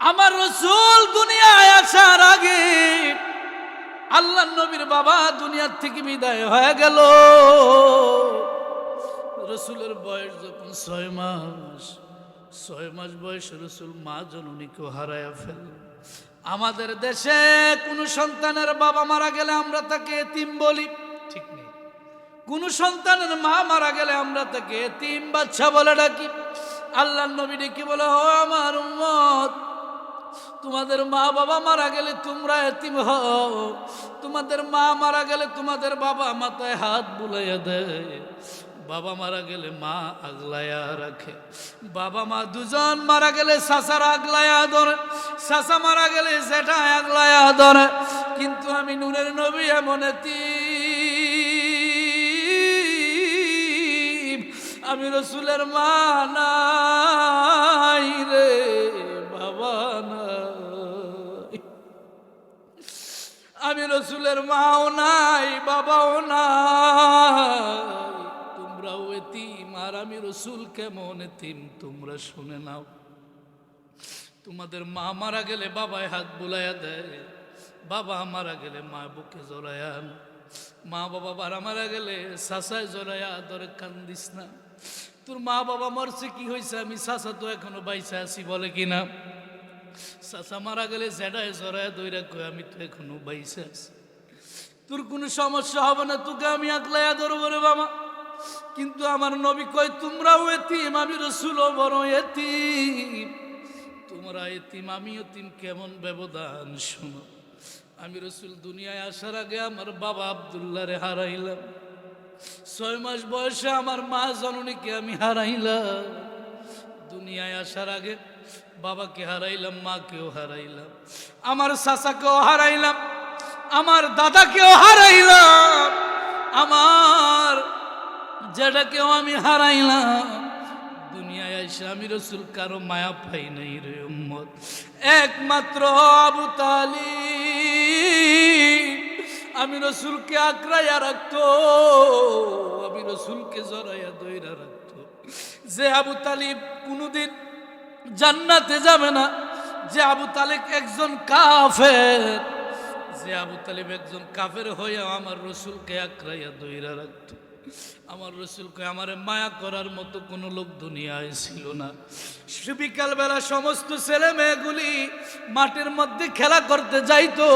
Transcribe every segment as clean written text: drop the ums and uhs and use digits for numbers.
আমার রাসূল দুনিয়ায় আসার আগে আল্লাহ নবীর বাবা দুনিয়ার থেকে বিদায় হয়ে গেল। রাসূলের বয়স যখন 6 মাস বয়সে রাসূল মা জননীকে হারায়া ফেল। আমাদের দেশে কোনো সন্তানের বাবা মারা গেলে আমরা তাকে এতিম বলি, ঠিক নেই? কোন সন্তানের মা মারা গেলে আমরা তাকে এতিম বাচ্চা বলে ডাকি। আল্লাহ নবী ডেকে বলে, ও আমার উম্মত, তোমাদের মা বাবা মারা গেলে তোমরা এতিম হও। তোমাদের মা মারা গেলে তোমাদের বাবা মাথায় হাত বুলাইয়া দেয়। বাবা মারা গেলে মা আগলায়া রাখে। বাবা মা দুজন মারা গেলে চাচার আগলায়া ধরে, চাচা মারা গেলে সেটা আগলায়া ধরে। কিন্তু আমি নূরের নবী এমন এতিম, আমি রাসূলের মা নাই রে, বাবা নাই। আমি রাসূলের মাও নাই, বাবাও নাই। তোমরাও এতিম, আর আমি রাসূল কেমন এতিম তোমরা শুনে নাও। তোমাদের মা মারা গেলে বাবায় হাত বুলাইয়া দেয়, বাবা মারা গেলে মা বুকে জড়ায়া, মা বাবা মারা গেলে চাচায় জড়ায়া ধরে কান্দিস না। তোর মা বাবা মরছে কি হয়েছে, আমি চাচা তো এখনো বাইসা আছি বলে কিনা। চাচা মারা গেলে জেডায় জড়ায় দইরা কয় আমি তো এখনো বাইসা আছি, তোর কোনো সমস্যা হবে না, তোকে আমি আগলাইয়া ধরবো রে বাবা। কিন্তু আমার নবী কয় তোমরাও এতিম, আমি রাসূলও বড় এতিম। তোমরা এতিম, আমি এতিম, কেমন ব্যবধান শোনো। আমি রাসূল দুনিয়ায় আসার আগে আমার বাবা আব্দুল্লাহ রে হারাইলাম। 6 মাস বয়সে আমার মা জননীকে আমি হারাইলাম। দুনিয়ায় আসার আগে বাবাকে হারাইলাম, মাকেও হারাইলাম, আমার চাচাকেও হারাইলাম, আমার দাদাকেও হারাইলাম, আমার জেঠাকেও আমি হারাইলাম। দুনিয়ায় এসে আমি রাসূল কারো মায়া পাই নাই রে উম্মত। একমাত্র আবু তালিব আমি রাসূলকে আঁকড়াইয়া রাখতো, আমি রাসূলকে জড়াইয়া দইরা রাখতো। যে আবু তালিব কোনোদিন জান্নাতে যাবে না, যে আবু তালিব একজন কাফের, যে আবু তালিব একজন কাফের হয়ে আমার রাসূলকে আঁকড়াইয়া দইরা রাখতো। আমার রাসূলকে আমারে মায়া করার মতো কোনো লোক দুনিয়ায় ছিল না। বিকালবেলা সমস্ত ছেলে মেয়েগুলি মাঠের মধ্যে খেলা করতে যাইতো।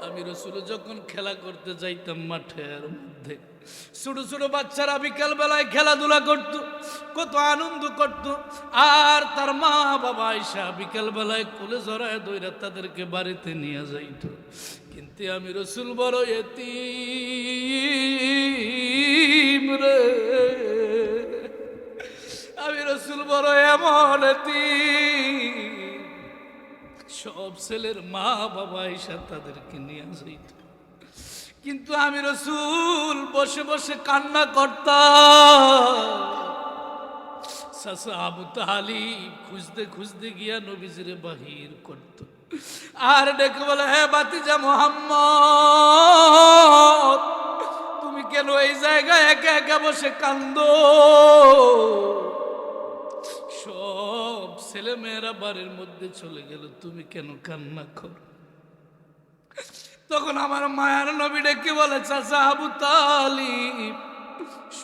আমি রাসূল যখন খেলা করতে যাইতাম মাঠের মধ্যে, ছোট ছোট বাচ্চারা বিকাল বেলায় খেলাধুলা করত, কত আনন্দ করত। আর তার মা বাবা আয়েশা বিকাল বেলায় কোলে জড়ায় দইরা তাদেরকে বাড়িতে নিয়ে যাইত। কিন্তু আমি রাসূল বড় এতিম রে, আমি রাসূল বড় এমন এতিম। সব ছেলের মা বাবা এসে তাদেরকে নিয়ে যাইত, কিন্তু আমি রাসূল বসে বসে কান্না করতাম। চাচা আবু তালিব খুঁজতে খুঁজতে গিয়া নবীজিরে বাহির করত, আর ডেকে বলে, হে ভাতিজা মুহাম্মদ, তুমি কেন এই জায়গায় একা একা বসে কান্দো? সব ছেলে মেয়েরা বাড়ির মধ্যে চলে গেল, তুমি কেন কান্না করো? তখন আমার মায়ার নবী ডেকে বলে, চাচা আবু তালিব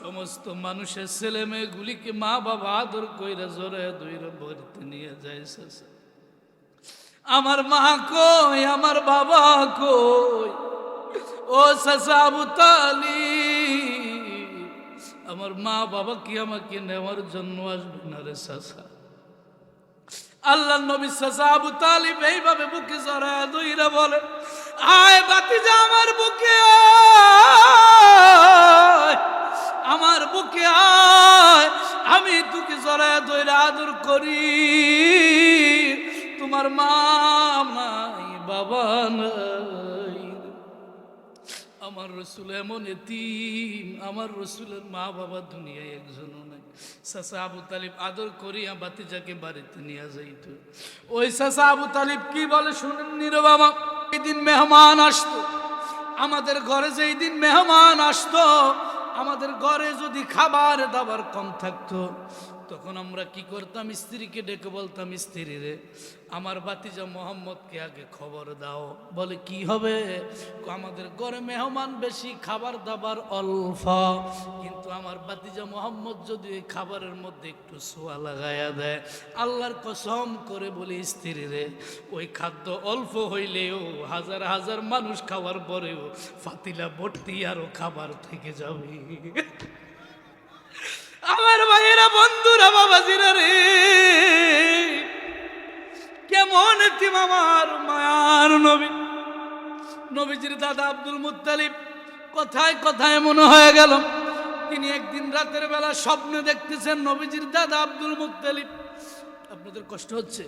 সমস্ত মানুষের ছেলে মেয়েগুলিকে মা বাবা আদর কইরা জড়ায় দইরা বাড়িতে নিয়ে যায়। চাচা আমার মা কই, আমার বাবা কই? ও চাচা আবু তালিব, আমার মা বাবা কি আমাকে নেওয়ার জন্য আসবে না রে চাচা? আল্লাহ নবী চাচা আবু তালিব এইভাবে বুকে জড়ায় দইরা বলে, আয় ভাতিজা আমার বুকে আয়, আমার বুকে আয়, আমি তোকে জড়ায় দইরা আদর করি। তোমার মা নাই, বাবা নাই। আমার রাসূল এমন এতিম, আমার রাসূলের মা বাবা দুনিয়ায় একজনও নাই। চাচা আবু তালিব আদর করিয়া ভাতিজাকে বাড়িতে নিয়ে যাইত। ওই চাচা আবু তালিব কি বলে শুনেন নি রে বাবা? এই দিন মেহমান আসতো আমাদের ঘরে, যেই দিন মেহমান আসতো আমাদের ঘরে যদি খাবার দাবার কম থাকতো, তখন আমরা কি করতাম, স্ত্রীকে ডেকে বলতাম, স্ত্রী রে আমার ভাতিজা মোহাম্মদকে আগে খবর দাও। বলে কি হবে? আমাদের ঘরে মেহমান বেশি, খাবার দাবার অল্প, কিন্তু আমার ভাতিজা মোহাম্মদ যদি এই খাবারের মধ্যে একটু ছোঁয়া লাগাইয়া দেয়, আল্লাহর কসম করে বলি স্ত্রী রে, ওই খাদ্য অল্প হইলেও হাজার হাজার মানুষ খাওয়ার পরেও ফাতিলা ভর্তি আরো খাবার থেকে যাবে। আমার ভাইয়েরা, বন্ধুরা, বাবাজিরা রে, কেমন এতিম আমার মায়ার নবী। নবীজির দাদা আব্দুল মুত্তালিব কথায় কথায় মনে হয়ে গেল তিনি একদিন রাতের বেলা স্বপ্নে দেখতেছেন নবীজির দাদা আব্দুল মুত্তালিব। আপনাদের কষ্ট হচ্ছে?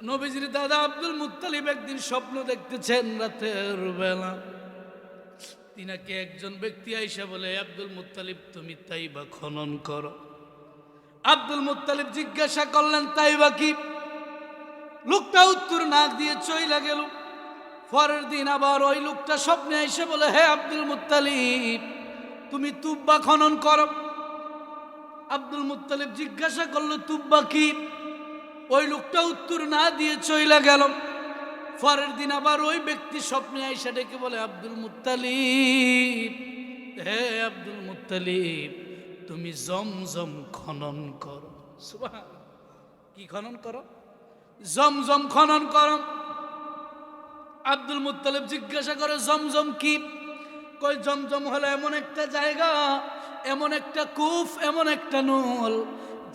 নবীজির দাদা আব্দুল মুত্তালিব একদিন স্বপ্ন দেখতেছেন রাতের বেলা। তিনাকে একজন ব্যক্তি আইসা বলে, আব্দুল মুত্তালিব তুমি তাইবা খনন করো। আব্দুল মুত্তালিব জিজ্ঞাসা করলেন তাইবা কি? লোকটা উত্তর না দিয়ে চইলা গেল। পরের দিন আবার ওই লোকটা স্বপ্নে এসে বলে, হে আব্দুল মুত্তালিব তুমি তুব্বা খনন করো। আব্দুল মুত্তালিব জিজ্ঞাসা করলো তুব্বা কি? ওই লোকটা উত্তর না দিয়ে চইলা গেল। পরের দিন আবার ওই ব্যক্তি স্বপ্নে আইসা ডেকে বলে, আব্দুল মুত্তালিব, হে আব্দুল মুত্তালিব তুমি জমজম খনন করো। সুবহানাল্লাহ। কি খনন করো? জমজম খনন করো। আব্দুল মুত্তালিব জিজ্ঞাসা করে জমজম কি? কই জমজম হলো এমন একটা জায়গা, এমন একটা কূপ, এমন একটা নল,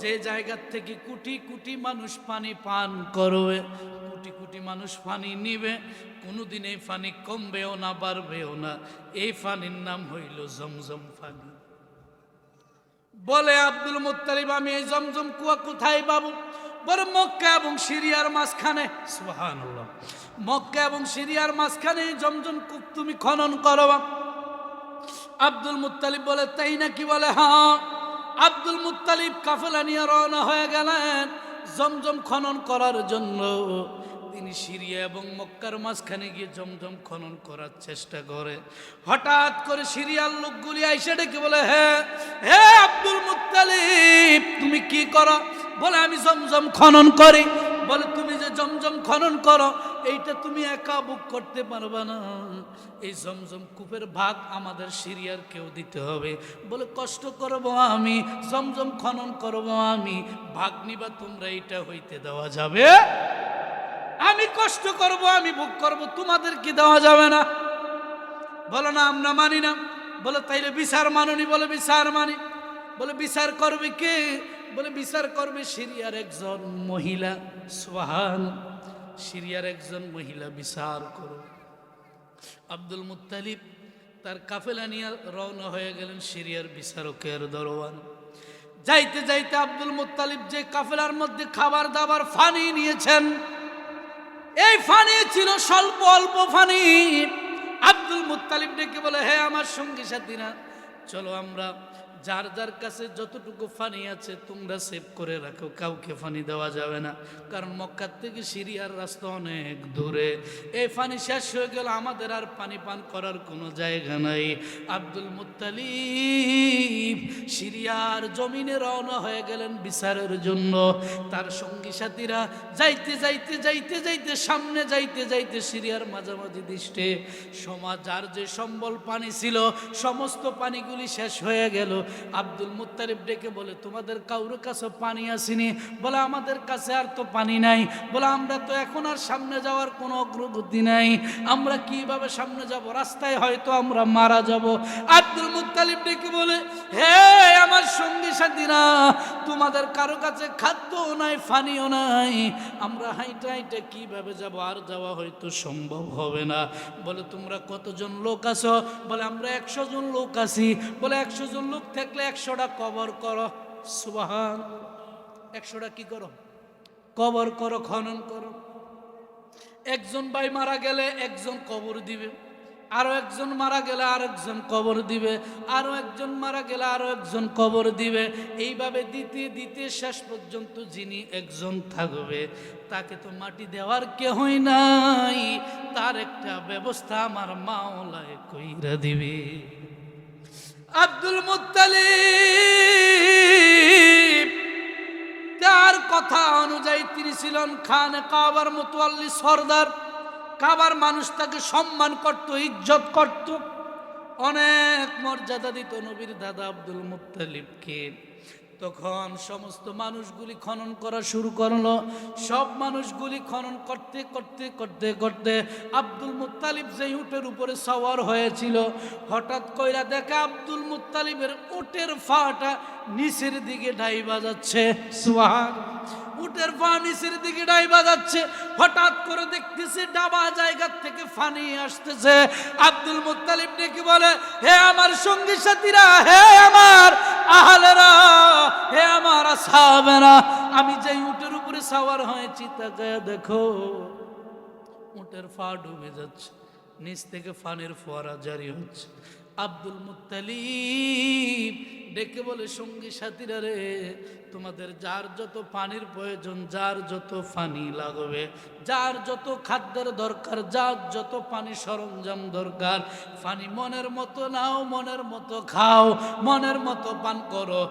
যে জায়গা থেকে কোটি কোটি মানুষ পানি পান করবে, কোটি কোটি মানুষ পানি নিবে, কোনোদিন এই পানি কমবেও না বাড়বেও না। এই পানির নাম হইল জমজম পানি। বলে আব্দুল মুত্তালিব আমি এই জমজম কুয়া কোথায় পাবো? বলে মক্কা এবং সিরিয়ার মাঝখানে। সুবহানাল্লাহ। মক্কা এবং সিরিয়ার মাঝখানে জমজম কূপ তুমি খনন করো। আব্দুল মুত্তালিব বলে তাই নাকি? বলে হ্যাঁ। আব্দুল মুত্তালিব কাফেলা নিয়ে রওনা হয়ে গেলেন জমজম খনন করার জন্য। তিনি সিরিয়া এবং মক্কার মাঝখানে গিয়ে জমজম খনন করার চেষ্টা করে। হঠাৎ করে সিরিয়ার লোকগুলি আইসা ডেকে বলে, হ্যাঁ হে আব্দুল মুত্তালিব তুমি কি করো? বলে আমি জমজম খনন করি। বলে তুমি যে জমজম খনন করো এইটা তুমি একা বুক করতে পারবে না, এই জমজম কূপের ভাগ আমাদের সিরিয়ার কেউ দিতে হবে। বলে কষ্ট করবো আমি, জমজম খনন করবো আমি, ভাগ নিবা তোমরা, এটা হইতে দেওয়া যাবে? আমি কষ্ট করব, আমি ভোগ করব, তোমাদের কি দেওয়া যাবে না? বলো না আমরা মানি না। বলে তাইলে বিচার মাননি? বলে বিচার মানি। বলে বিচার করবে কে? বলে বিচার করবে সিরিয়ার একজন মহিলা। সুবহানাল্লাহ। সিরিয়ার একজন মহিলা বিচার করো। আব্দুল মুত্তালিব তার কাফেলা নিয়ে রওনা হয়ে গেলেন সিরিয়ার বিচারকের দরবার। যাইতে যাইতে আব্দুল মুত্তালিব যে কাফেলার মধ্যে খাবার দাবার ফানি নিয়েছেন, এই ফানি ছিল স্বল্প অল্প ফানি। আব্দুল মুত্তালিব ডেকে বলে, হে আমার সঙ্গী সাথীরা, চলো আমরা যার যার কাছে যতটুকু ফানি আছে তোমরা সেভ করে রাখো, কাউকে ফানি দেওয়া যাবে না, কারণ মক্কা থেকে সিরিয়ার রাস্তা অনেক দূরে। এই ফানি শেষ হয়ে গেল, আমাদের আর পানি পান করার কোনো জায়গা নাই। আব্দুল মুত্তালিব সিরিয়ার জমিনে রওনা হয়ে গেলেন বিচারের জন্য। তার সঙ্গী সাথীরা যাইতে যাইতে যাইতে যাইতে সামনে যাইতে যাইতে সিরিয়ার মাঝামাঝি দৃষ্টে যার যে সম্বল পানি ছিল সমস্ত পানিগুলি শেষ হয়ে গেল। আব্দুল মুত্তালিব ডেকে বলে, তোমাদের কারোর কাছে পানি আসেনি? বলে আমাদের কাছে আর তো পানি নাই। বলে আমরা তো এখন আর সামনে যাওয়ার কোনো অগ্রগতি নাই, আমরা কিভাবে সামনে যাব? রাস্তায় হয়তো আমরা মারা যাব। আব্দুল মুত্তালিব ডেকে বলে, হে আমার সঙ্গী সাথীরা, তোমাদের কারো কাছে খাদ্যও নাই পানিও নাই, আমরা হাইটা হাইটা কিভাবে যাব? আর যাওয়া হয়তো সম্ভব হবে না। বলে তোমরা কতজন লোক আছো? বলে আমরা 100 জন লোক আছি। বলে 100 জন লোক থাকলে 100টা কবর করো। সুবহানাল্লাহ। 100টা কি করো? কবর করো, খনন করো। একজন ভাই মারা গেলে একজন কবর দিবে, আরো একজন মারা গেলে আরেকজন কবর দিবে, আরো একজন মারা গেলে আরো একজন কবর দিবে। এইভাবে দিতে দিতে শেষ পর্যন্ত যিনি একজন থাকবে তাকে তো মাটি দেওয়ার কেহই নাই, তার একটা ব্যবস্থা আমার মাওলায় কইরা দিবে। আব্দুল মুত্তালিব নবীজির কথা অনুযায়ী তিনি ছিলেন খানে কাবার মুতাওয়াল্লি সরদার। কাবার মানুষ তাকে সম্মান করত, ইজ্জত করত, অনেক মর্যাদা দিত নবীর দাদা আব্দুল মুত্তালিবকে। তখন সমস্ত মানুষগুলি খনন করা শুরু করলো। সব মানুষগুলি খনন করতে করতে করতে করতে আব্দুল মুত্তালিব যে উটের উপরে সওয়ার হয়েছিল, হঠাৎ কইরা দেখে আব্দুল মুত্তালিবের উটের ফাটা নিচের দিকে ডাইবা যাচ্ছে। সুবহানাল্লাহ। উটের পা নিচের দিকে ডাইবা যাচ্ছে। হঠাৎ করে দেখতেছে ডাবা জায়গা থেকে পানি আসতেছে। আব্দুল মুত্তালিব ডেকে বলে, হে আমার সঙ্গী সাথীরা, হে আমার আহলেরা, হে আমার আসহাবেরা, আমি যে উটের উপরে সওয়ার হয়েছি তাকায়া দেখো, উটের পা ডুবে যাচ্ছে, নিচ থেকে পানির ফোয়ারা জারি হচ্ছে। আব্দুল মুত্তালিব ডেকে বলে, সঙ্গী সাথীরা রে, তোমাদের যার যত পানির প্রয়োজন, যার যত পানি লাগবে, যার যত খাদ্যের দরকার, যার যত পানি সরঞ্জাম দরকার, পানি মনের মতো নাও, মনের মতো খাও, মনের মতো পান করো,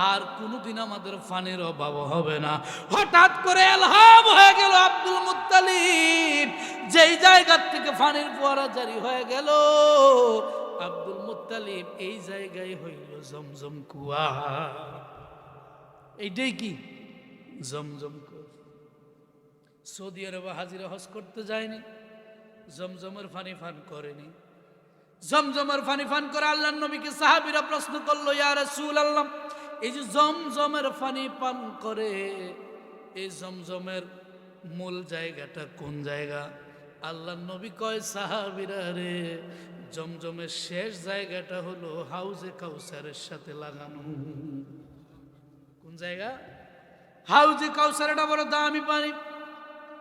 আর কোনোদিন আমাদের পানির অভাব হবে না। হঠাৎ করে এলহাম হয়ে গেল আব্দুল মুত্তালিব, যেই জায়গার থেকে পানির ফোয়ারা জারি হয়ে গেল, আব্দুল মুত্তালিব এই জায়গায় হইল জমজম কুয়া। এইটাই কি জমজম কুয়া। সৌদি আরবে হাজিরা হজ করতে যায়নি, জমজমের পানি পান করেনি। জমজমের পানি পান করে আল্লাহর নবীকে সাহাবীরা প্রশ্ন করলো, ইয়া রাসূলুল্লাহ, এই যে জমজমের পানি পান করে, এই জমজমের মূল জায়গাটা কোন জায়গা? আল্লাহর নবী কয়, সাহাবীরা রে, জমজমের শেষ জায়গাটা হলো হাউজে কাউসারের সাথে লাগানো। কোন জায়গা? হাউজে কাউসার। এটা বড় দামি পানি।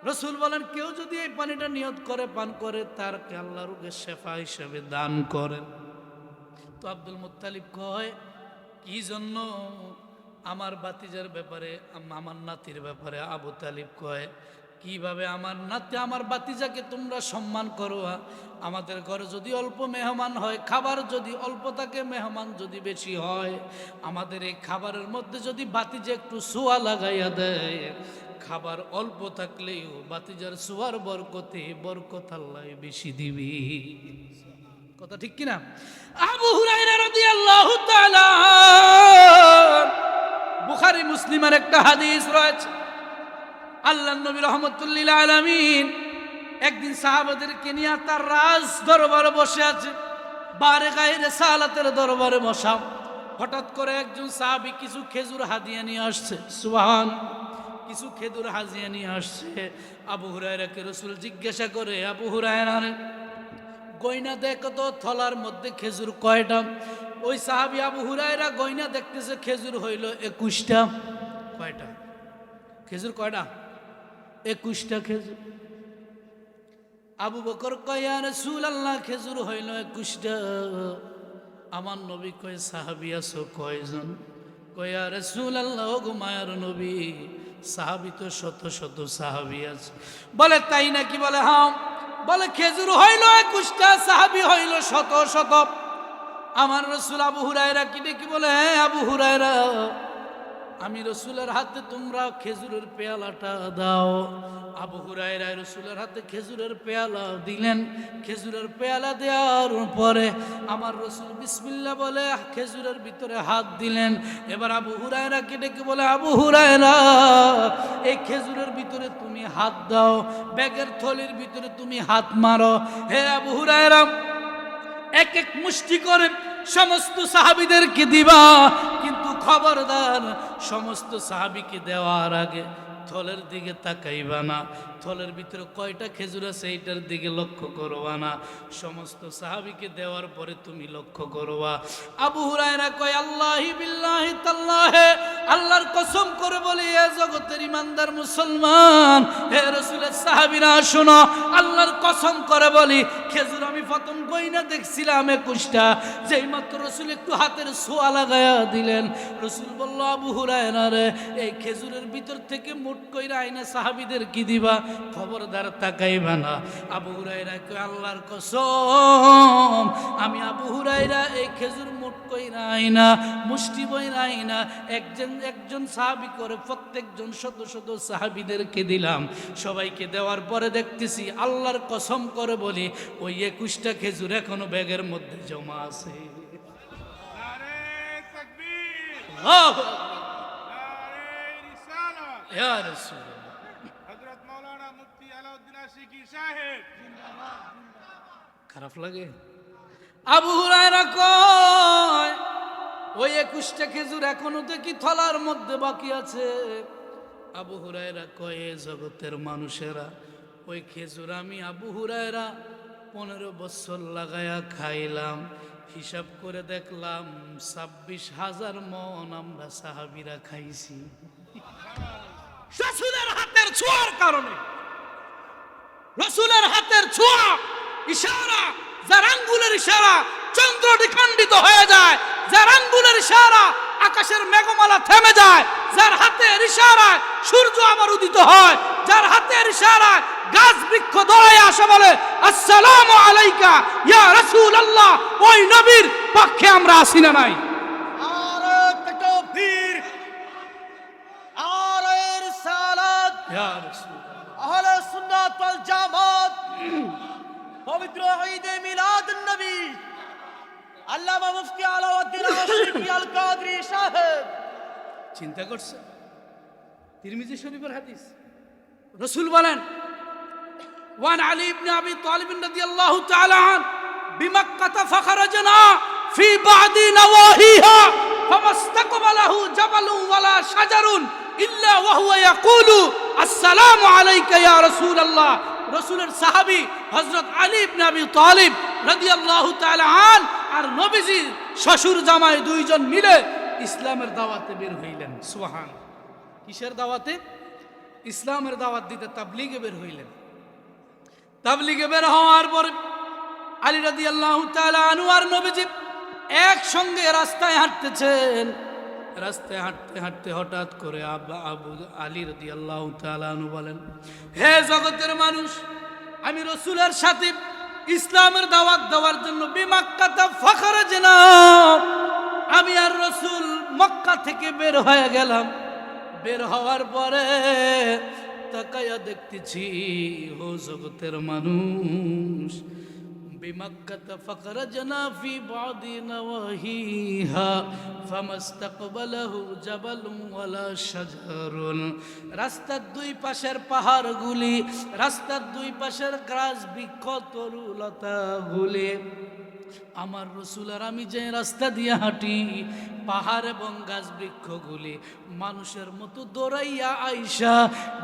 রাসূল বলেন, কেউ যদি এই পানিটা নিয়ত করে পান করে, তারকে আল্লাহ রুগে শেফা হিসেবে দান করেন। তো আব্দুল মুত্তালিব কয়, কি জন্য? আমার বাতিজার ব্যাপারে, আমার নাতির ব্যাপারে আবু তালিব কয়, কিভাবে আমার নাতি আমার বাতিজাকে তোমরা সম্মান করো? আমাদের ঘরে যদি অল্প মেহমান হয়, খাবার যদি অল্প থাকে, মেহমান যদি বেশি হয়, আমাদের এই খাবারের মধ্যে যদি বাতিজা একটু সোয়া লাগাইয়া দেয়, খাবার অল্প থাকলেও বাতিজার সোয়ার বরকতে বরকত আল্লাহ বেশি দিবি। কথা ঠিক কিনা? আবু হুরায়রা রাদিয়াল্লাহু তাআলা, বুখারী মুসলিমের একটা হাদিস রয়েছে, আল্লাহর নবী রাহমাতুল্লিল আলামিন একদিন সাহাবাদেরকে নিয়ে তার রাজ দরবারে বসে আছে, বারগায়ে রিসালাতের দরবারে বসা। হঠাৎ করে একজন সাহাবী কিছু খেজুর হাদিয়া নিয়ে আসছে। সুবহান। কিছু খেজুর হাদিয়া নিয়ে আসছে। আবু হুরায়রাকে রাসূল জিজ্ঞাসা করে, আবু হুরায়রা রে, গয়না দেখো তো থলার মধ্যে খেজুর কয়টা? ওই সাহাবী আবু হুরায়রা গয়না দেখতেছে, খেজুর হইল 21টা। কয়টা খেজুর? কয়টা? 21টা খেজুর। আবু বকর কয়, ইয়া রাসূলুল্লাহ, খেজুর হইল 21টা। আমার নবী কয়, সাহাবী আছো কয়জন? কয়, ইয়া রাসূলুল্লাহ, ও গো মায়ার নবী, সাহাবী তো শত শত সাহাবী আছে। বলে, তাই নাকি? বলে, হ্যাঁ। বলে, খেজুর হইল 21টা, সাহাবী হইল শত শত। আমার রাসূল আবু হুরায়রা কি ডেকে বলে, হ্যাঁ আবু হুরায়রা, আমি রাসূলের হাতে তোমরা খেজুরের পেয়ালাটা দাও। আবু হুরায়রা রাসূলের হাতে খেজুরের পেয়ালা দিলেন। খেজুরের পেয়ালা দেওয়ার পরে আমার রাসূল বিসমিল্লাহ বলে খেজুরের ভিতরে হাত দিলেন। এবার আবু হুরায়রাকে ডেকে বলে, আবু হুরায়রা, এই খেজুরের ভিতরে তুমি হাত দাও, ব্যাগের থলির ভিতরে তুমি হাত মারো। হে আবু হুরায়রা, এক এক মুষ্টি করে সমস্ত সাহাবীদেরকে দিবা, কিন্তু খবরদার সমস্ত সাহাবীকে দেওয়ার আগে থলের দিকে তাকাইবা না। থলের ভিতরে কয়টা খেজুর আছে এইটার দিকে লক্ষ্য করবা না। সমস্ত সাহাবীকে দেওয়ার পরে তুমি লক্ষ্য করবা। আবু হুরায়রা কয়, আল্লাহি বিল্লাহি তাল্লাহি, আল্লাহর কসম করে বলি, এ জগতের ইমানদার মুসলমান, হে রাসূলের সাহাবীরা শোনো, আল্লাহর কসম করে বলি, খেজুর আমি প্রথম গয়না দেখছিলাম 21টা। যেই মাত্র রাসূল একটু হাতের ছোঁয়া লাগায়া দিলেন, রাসূল বলল, আবু হুরায়রা রে, এই খেজুরের ভিতর থেকে মুঠ কইরা আইনা সাহাবীদের কি দিবা? খবরদার তাকাইবা না। আবু হুরায়রা কয় আল্লাহর কসম আমি আবু হুরায়রা এই খেজুর মুঠ কইরাই না, মুষ্টি বইরাই না, একজন সাহাবী করে প্রত্যেকজন শত শত সাহাবীদেরকে দিলাম। সবাইকে দেওয়ার পরে দেখতেছি আল্লাহর কসম করে বলি ওই 21টা খেজুর এখনো ব্যাগের মধ্যে জমা আছে। আল্লাহু আকবার। ইয়া রাসূলুল্লাহ। হযরত মাওলানা মুফতি আলাউদ্দিন আশিকি সাহেব খারাপ লাগে? আবু হুরায়রা কয় ওই 21টা খেজুর এখনো দেখি থলার মধ্যে বাকি আছে। আবু হুরায়রা কয় এ জগতের মানুষেরা ওই খেজুর আমি আবু হুরায়রা 15 বছর লাগায়া খাইলাম। হিসাব করে দেখলাম 26,000 মন আমরা সাহাবীরা খাইছি। রাসূলের হাতের ছোঁয়ার কারণে, রাসূলের হাতের ছোঁয়া, ইশারা, যার আঙ্গুলের ইশারা চন্দ্র দ্বিখণ্ডিত হয়ে যায়, যার আঙ্গুলের ইশারা আকাশের মেঘমালা থেমে যায়, যার হাতের ইশারায় সূর্য আবার উদিত হয়, যার হাতের ইশারায় গাছ বৃক্ষ দৌড়ায় আসে বলে আসসালামু আলাইকা ইয়া রাসূলুল্লাহ। ওই নবীর পক্ষে আমরা আসি না নাই? আরে তাকবীর, আরে রিসালাত, ইয়া রাসূলুল্লাহ। আহলে সুন্নাত ওয়াল জামাত পবিত্র ঈদে মিলাদুন নবী আল্লামা মুফতি আলাউদ্দিন আশিকি আল কাদরি সাহেব চিন্তা করছে তিরমিজি শরীফের হাদিস, রাসূল বলেন ওয়ান আলী ইবনে আবি তালিব রাদিয়াল্লাহু তাআলা আন বিমাক্কাহ ফাখরাজনা ফি বাদি নওয়াহিহা ফামাস্তাকবালাহু জাবালুন ওয়ালা শাজারুন ইল্লা ওয়া হুয়া ইয়াকুলু আসসালামু আলাইকা ইয়া রাসূলুল্লাহ। রাসূলের সাহাবী হযরত আলী ইবনে আবি তালিব রাদিয়াল্লাহু তাআলা আন আর নবীজির শ্বশুর জামাই দুইজন মিলে ইসলামের দাওয়াতে বের হইলেন। সুবহানাল্লাহ। কিসের দাওয়াতে? ইসলামের দাওয়াত দিতে তাবলীগে বের হইলেন। তাবলীগে বের হওয়ার পরে আলী রাদিয়াল্লাহু তাআলা আনহু আর নবীজি একসঙ্গে রাস্তায় হাঁটতেছেন। রাস্তায় হাঁটতে হাঁটতে হঠাৎ করে আবু আলী রাদিয়াল্লাহু তাআলা আনহু বলেন, হে জগতের মানুষ, আমি রাসূলের সাথে ইসলামের দাওয়াত দেওয়ার জন্য বিমাক্কাতা ফাখরাজনা, আমি আর রাসূল মক্কা থেকে বের হয়ে গেলাম। বের হওয়ার পরে তাকায়া দেখতেছি ও জগতের মানুষ, বিমাক্কাতা ফাখরাজনা ফি বাদি নওয়াহিহা ফামাস্তাকবালাহু জাবালুন ওয়ালা শাজারুন। রাস্তার দুই পাশের পাহাড়গুলি, রাস্তার দুই পাশের গাছ বৃক্ষ তরুলতাগুলি, আমার রাসূল আর আমি যে রাস্তা দিয়ে হাঁটি, পাহাড় এবং গাছ বৃক্ষগুলি মানুষের মতো দৌড়াইয়া আইসা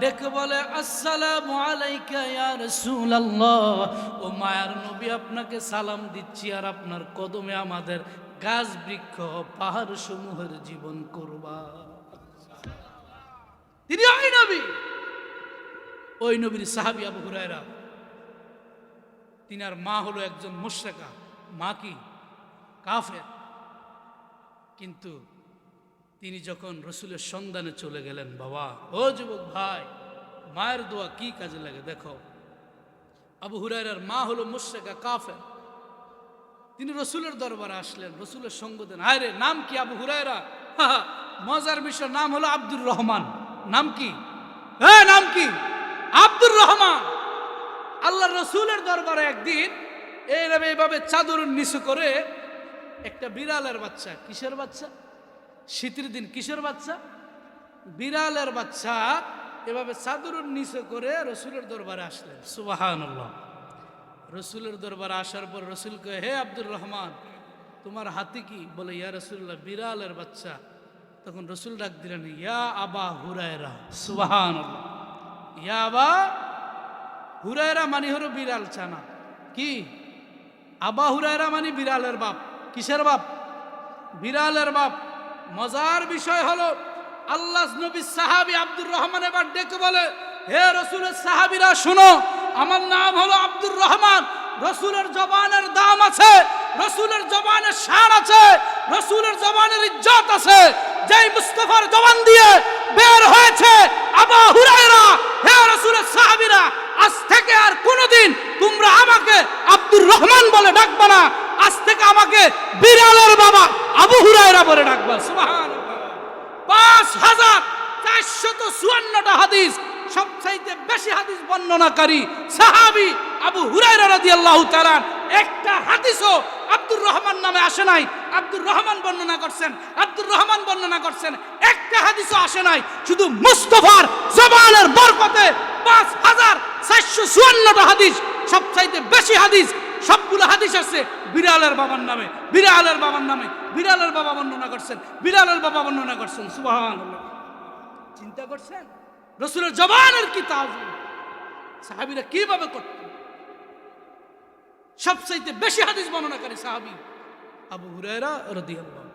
ডেকে বলে আসসালামু আলাইকা ইয়া রাসূলুল্লাহ। ও মায়ার নবী, আপনাকে সালাম দিচ্ছি আর আপনার কদমে আমাদের গাছ বৃক্ষ পাহাড় সমূহের জীবন করবা। তিনি ওই নবী, ওই নবীর সাহাবী আবু হুরায়রা। তিনার মা হলো একজন মুশরিকা, মা কি কাফের। কিন্তু তিনি যখন রাসূলের সন্ধানে চলে গেলেন, বাবা ও যুবক ভাই, মায়ের দোয়া কি কাজে লাগে দেখো। আবু হুরায়রার মা হলো মুশরিকা কাফের। তিনি রাসূলের দরবারে আসলেন, রাসূলের সঙ্গ দেন। আরে নাম কি আবু হুরায়রা? মজার বিষয়, নাম হলো আব্দুর রহমান। নাম কি? নাম কি? আব্দুর রহমান। আল্লাহ রাসূলের দরবারে একদিন এইভাবে চাদরের নিচু করে একটা বিড়ালের বাচ্চা, কিসের বাচ্চা? শীতের দিন কিসের বাচ্চা? বিড়ালের বাচ্চা এভাবে চাদরের নিচু করে রাসূলের দরবারে আসলেন। সুবহানাল্লাহ। রাসূলের দরবারে আসার পর রাসূল কয়, হে আব্দুর রহমান, তোমার হাতে কি? বলে ইয়া রাসূলুল্লাহ, বিড়ালের বাচ্চা। তখন রাসূল ডাক দিলেন, ইয়া আবা হুরায়রা। সুবহানাল্লাহ। ইয়া আবা হুরায়রা মানে হলো বিড়াল চানা। কি? আবা হুরায়রা মানে বিড়ালের বাপ। কিসের বাপ? বিড়ালের বাপ। মজার বিষয় হলো আল্লাহ নবীর সাহাবী আব্দুর রহমান এবার ডেকে বলে, হে রাসূলের সাহাবীরা শুনো, আমার নাম হলো আব্দুর রহমান। রাসূলের জবানের দাম আছে, রাসূলের জবানের শান আছে, রাসূলের জবানের ইজ্জত আছে। যেই মুস্তাফার জবান দিয়ে বের হয়েছে আবু হুরায়রা, হে রাসূলের সাহাবীরা, আজ থেকে আর কোনোদিন তোমরা আমাকে আব্দুর রহমান বলে ডাকবা না, আজ থেকে আমাকে বিড়ালের বাবা আবু হুরায়রা বলে ডাকবা। সুবহানাল্লাহ। 5454টা হাদিস, সবচাইতে বেশি হাদিস বর্ণনাকারী সাহাবী আবু হুরায়রা রাদিয়াল্লাহু তাআলা। একটা হাদিসও আব্দুর রহমান নামে আসে নাই। আব্দুর রহমান বর্ণনা করছেন, আব্দুর রহমান বর্ণনা করছেন, একটা হাদিসও আসে নাই। শুধু মুস্তাফার জবানের বরকতে 5454টা হাদিস, সবচাইতে বেশি হাদিস, সবগুলো হাদিস আছে বিড়ালের বাবার নামে, বিড়ালের বাবার নামে। বিড়ালের বাবা বর্ণনা করছেন, বিড়ালের বাবা বর্ণনা করছেন। সুবহানাল্লাহ। চিন্তা করছেন রাসূলের জবানের কি তাজিম, সাহাবীরা কিভাবে করতেন? সবচাইতে বেশি হাদিস বর্ণনাকারী সাহাবী আবু হুরায়রা রাদিয়াল্লাহু।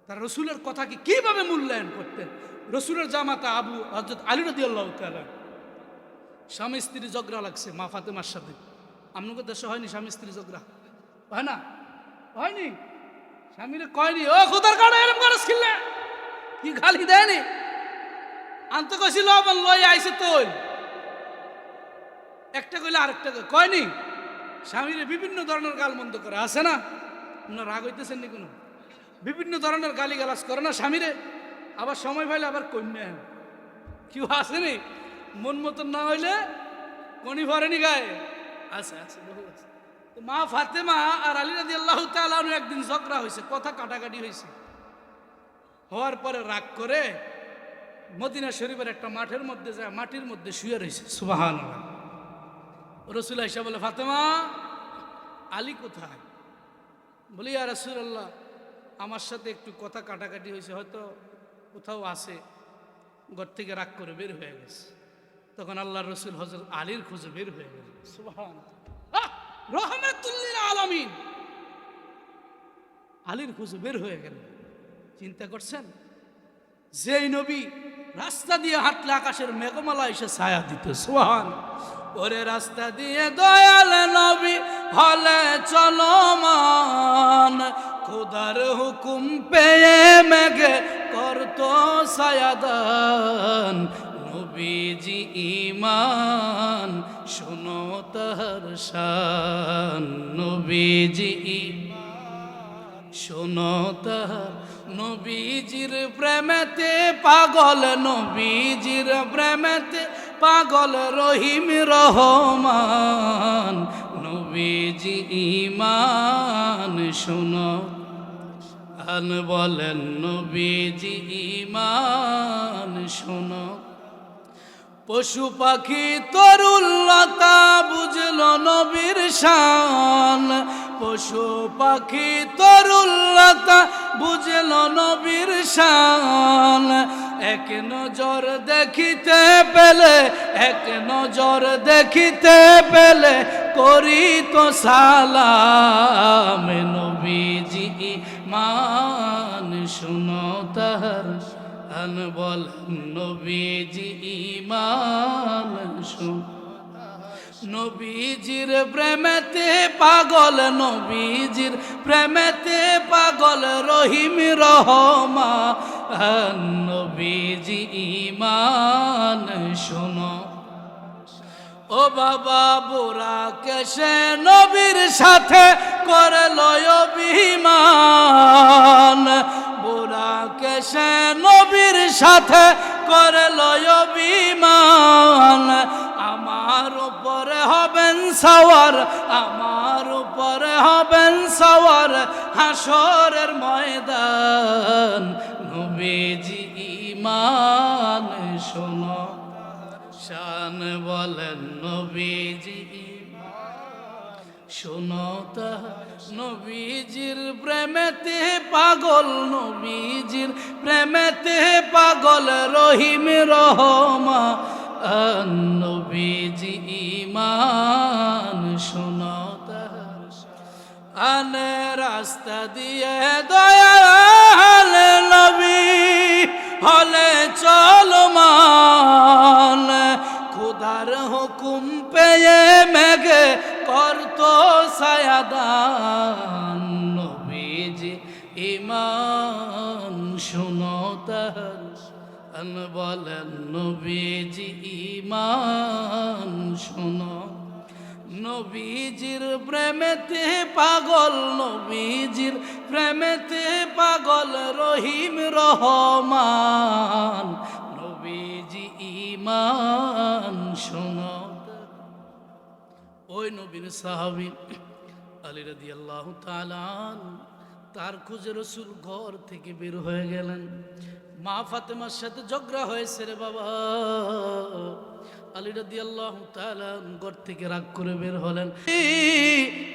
তারা রাসূলের কথাকে কিভাবে মূল্যায়ন করতেন? রাসূলের জামাতা আবু হযরত আলী রাদিয়াল্লাহু তাআলা, স্বামী স্ত্রী ঝগড়া লাগছে মা ফাতেমার সাথে। আপনাদের দেশে হয়নি স্বামী স্ত্রী ঝগড়া? হয় না? হয়নি? স্বামীরে কয়নি ও খোদার কারণে এরকম করে ছিলেন, কি গালি দেয়নি? আনতে কইছিল লবণ লই আইছে তোল, একটা কইলে আরেকটা কয়নি? স্বামীরে বিভিন্ন ধরনের গালমন্দ করে, আছে না? আপনার রাগ হইতেছেন নি? কোনো বিভিন্ন ধরনের গালি গালাজ করে না স্বামীরে, আবার সময় পাইলে আবার কন্যা কেউ আসেনি, মন মতন না হইলে কনি ভরেনি গায়ে, আছে আছে বহু আছে। তো মা ফাতেমা আর আলী রাদিয়াল্লাহু তাআলা একদিন ঝগড়া হয়েছে, কথা কাটাকাটি হয়েছে। হওয়ার পরে রাগ করে মদিনা শরীফের একটা মাঠের মধ্যে যায়, মাটির মধ্যে শুয়ে রয়েছে। সুবহানাল্লাহ। রাসূল আয়েশা বলে, ফাতেমা আলী কোথায়? বলি, ইয়া রাসূলুল্লাহ, আমার সাথে একটু কথা কাটাকাটি হয়েছে, হয়তো কোথাও আছে, ঘর থেকে রাগ করে বের হয়ে গেছে। তখন আল্লাহর রাসূল হযরত আলীর খোঁজে বের হয়ে গেল। সুবহানাল্লাহ, রাহমাতুল লিল আলামিন, আলীর খোঁজে বের হয়ে গেল। চিন্তা করছেন, যেই নবী রাস্তা দিয়ে হাঁটলে আকাশের মেঘমালা এসে ছায়া দিত। সুবহানাল্লাহ। ওরে রাস্তা দিয়ে দয়াল নবী হলে চলমান, খোদার হুকুম পেয়ে মেঘে করতো ছায়াদান। নবীজি ঈমান শোনো তার শান, নবীজি শোনো তার, নবীজির প্রেমেতে পাগল, নবীজির প্রেমেতে পাগল রহিম রহমান। নবীজি ঈমান শোনো আন বলেন, নবীজি ঈমান শোনো। পশু পাখি তরুলতা বুঝলো নবীর শান, পশু পাখি তরুলতা বুঝলো নবীর শান। এক নজর দেখিতে পেলে, এক নজর দেখিতে পেলে করি তো সালাম। নবীজি ঈমান শুনো তাহার আন বলেন, নবীজি ঈমান শুনো। নবীজির প্রেমেতে পাগল, নবীজির প্রেমেতে পাগল রহিম রহমান। নবীজি ঈমান শুনো। ও বাবা বুড়া কেসে নবীর সাথে করলো অভিমান, বুড়া কেসে নবীর সাথে করলো অভিমান। আমার উপরে হবেন সওয়ার, আমার উপরে হবেন সওয়ার হাসরের ময়দান। নবীজি ঈমান শোনো শান বলেন, নবীজি শোনো তাহার। নবীজির প্রেমেতে পাগল, নবীজির প্রেমেতে পাগল রহিম রহমান। নবীজি ঈমান শোনো তাহার আনে রাস্তা দিয়ে দয়াল নবী হলে চলমান। খোদার হুকুম পেয়ে মেঘে করতো ছায়াদান। নবীজি ঈমান শোনো তাহার বলেন নবীজি ঈমান শোনো, নবীজির প্রেমেতে পাগল, নবীজির প্রেমেতে পাগল রহিম রহমান, নবীজি ঈমান শোনো। ওই নবীর সাহাবী আলী রাদিয়াল্লাহু তাআলা তার খোঁজে রাসূল ঘর থেকে বের হয়ে গেলেন। মা ফাতেমার সাথে ঝগড়া হয়েছে রে বাবা। আলী রাদিয়াল্লাহু তাআলা ঘর থেকে রাগ করে বের হলেন।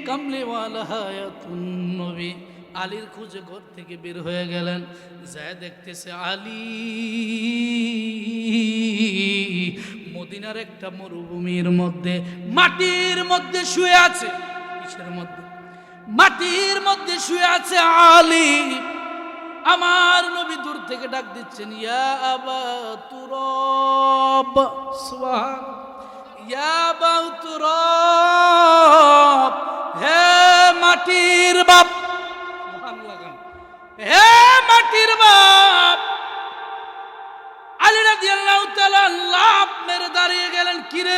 কামলিওয়ালা হায়াতুন নবী আলীর খোঁজে ঘর থেকে বের হয়ে গেলেন। যায় দেখতেছে আলী মদিনার একটা মরুভূমির মধ্যে মাটির মধ্যে শুয়ে আছে। কিসের মধ্যে? মাটির মধ্যে শুয়ে আছে আলী। আমার নবী দূর থেকে ডাক দিচ্ছেন, ইয়া আবা তুরাব, সুবহান, ইয়া আবা তুরাব, হে মাটির বাপ, সুবহানাল্লাহ, হে মাটির বাপ। আলী রাদিয়াল্লাহু তাআলা লাফ মেরে দাঁড়িয়ে গেলেন, কিরে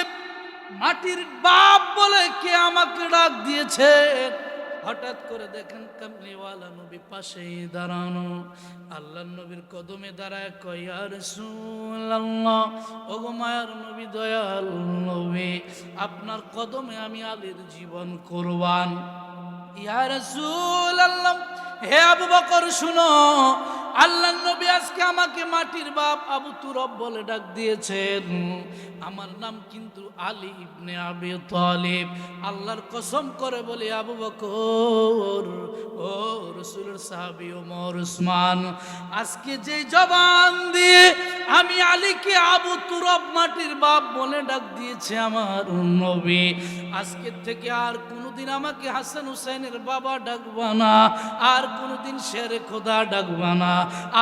মাটির বাপ বলে কে আমাকে ডাক দিয়েছে? হঠাৎ করে দেখেন কামলিওয়ালা নবী পাশেই দাঁড়ানো। আল্লাহর নবীর কদমে দাঁড়ায় কয়, ইয়া রাসূলুল্লাহ, ওগো মায়ার নবী, দয়াল নবী, আপনার কদমে আমি আলীর জীবন কুরবান। ইয়া রাসূলুল্লাহ, হে আবু বকর শুনো, আল্লাহর নবী আজকে আমাকে মাটির বাপ আবু তুরাব বলে ডাক দিয়েছেন। আমার নাম কিন্তু আলী ইবনে আবি তালিব। আল্লাহর কসম করে বলি আবু বকর, ও রাসূলের সাহাবী ওমর উসমান, আজকে যে জবান দিয়ে আমি আলীকে আবু তুরাব মাটির বাপ বলে ডাক দিয়েছে আমার নবী, আজকে থেকে আর কোনোদিন আমাকে হাসান হুসাইনের বাবা ডাকবা না, আর কোনোদিন শেরে খোদা ডাকবা না,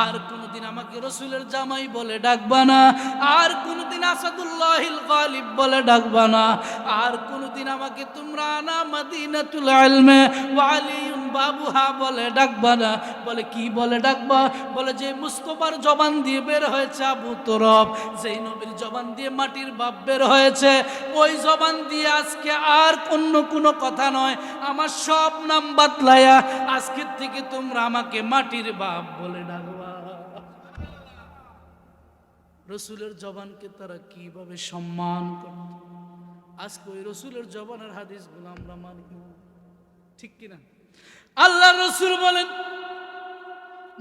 আর কোনোদিন আমাকে রাসূলের জামাই বলে ডাকবা না, আর কোনোদিন আসাদুল্লাহিল গালিব বলে ডাকবা না, আর কোনোদিন আমাকে তোমরা না মদিনাতুল ইলমে ওয়া আলিয়ুন বাবুহা বলে ডাকবা না। বলে কি বলে ডাকবা? বলে যে মুস্তাফার জবান দিয়ে বের হয়েছে আবু তুরাব, যেই নবীর জবান দিয়ে মাটির বাপ বের হয়েছে, ওই জবান দিয়ে আজকে আর অন্য কোনো কথা নয়, আমার সব নাম বাতলায়া আজকের থেকে তোমরা আমাকে মাটির বাপ বলে ডাকবা। রসুলের জবানকে তারা কিভাবে সম্মান করত, আজকে ওই রসুলের জবানের হাদিসগুলো আমরা মানি, ঠিক কিনা? আল্লাহ রসুল বলেন,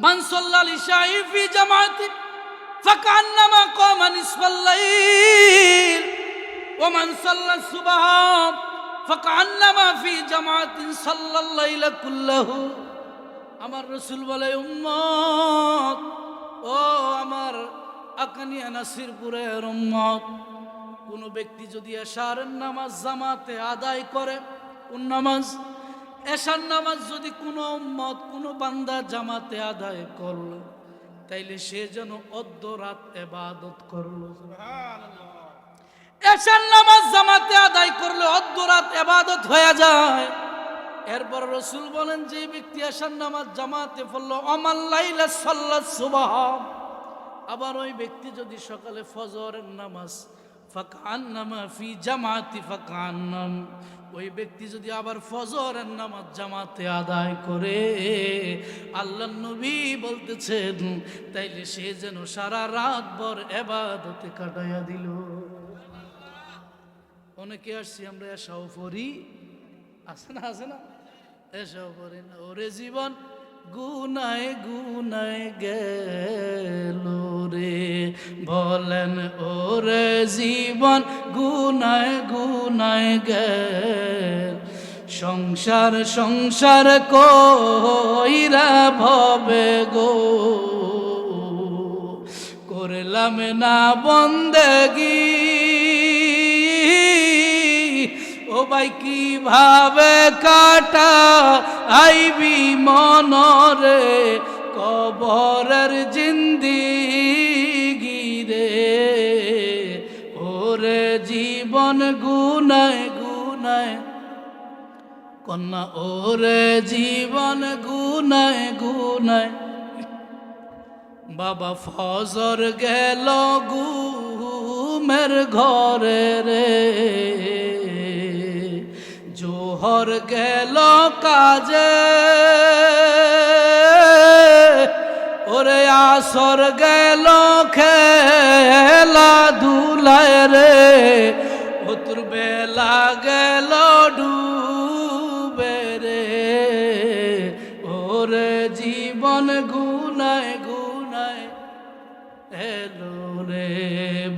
মান সাল্লাল ইশাই ফি জামাতিন ফাকান্নামা কামা নিসফাল লাইল ওয়া মান সাল্লাস সুবহ ফাকান্নামা ফি জামাতিন সাল্লাল লাইলা কুল্লাহু। আমার রসুল বলে, উম্মত, ও আমার আকানিয়া নাসিরপুরের উম্মত, কোন ব্যক্তি যদি এশারের নামাজ জামাতে আদায় করে, কোন নামাজ? এশার নামাজ যদি কোনো উম্মত, কোনো বান্দা জামাতে আদায় করলো, তাইলে সে যেন অর্ধ রাত ইবাদত করলো। এশার নামাজ জামাতে আদায় করলে অর্ধ রাত ইবাদত হয়ে যায়। এরপর রাসূল বলেন, যে ব্যক্তি এশার নামাজ জামাতে পড়লো, আমাল লাইলা সাল্লাস সুবহ, আবার ওই ব্যক্তি যদি সকালে ফজরের নামাজ ফাকান্নামা ফি জামাতি ফাকান্নাম, ওই ব্যক্তি যদি আবার ফজরের নামাজ জামাতে আদায় করে, আল্লাহর নবী বলতেছেন, তাইলে সে যেন সারা রাত ভর ইবাদতে কাটাইয়া দিল। অনেকে আসছি আমরা এশাও পড়ি, আছে না, আছে না, এশাও পড়ি না, ওরে জীবন গুনায় গুনায় গেল রে, বলেন ওরে জীবন গুনায় গুনায় গেল, সংসার সংসার কইরা ভবে গো, করলাম না বন্দেগি, ও ভাই কিভাবে কাটা আইবি মনরে কবরের জিন্দিগি রে, ওরে জীবন গুনায় গুনায় কন্যা, ওরে জীবন গুনায় গুনায় বাবা ফজর গেল ঘুমের ঘরে রে, জোহর গেল কাজে, ওরে আসর গেল খেলা ধুলায় রে, ও তোর বেলা গেল ডুবে রে, ওরে জীবন গুনায় গুনায় এলো রে,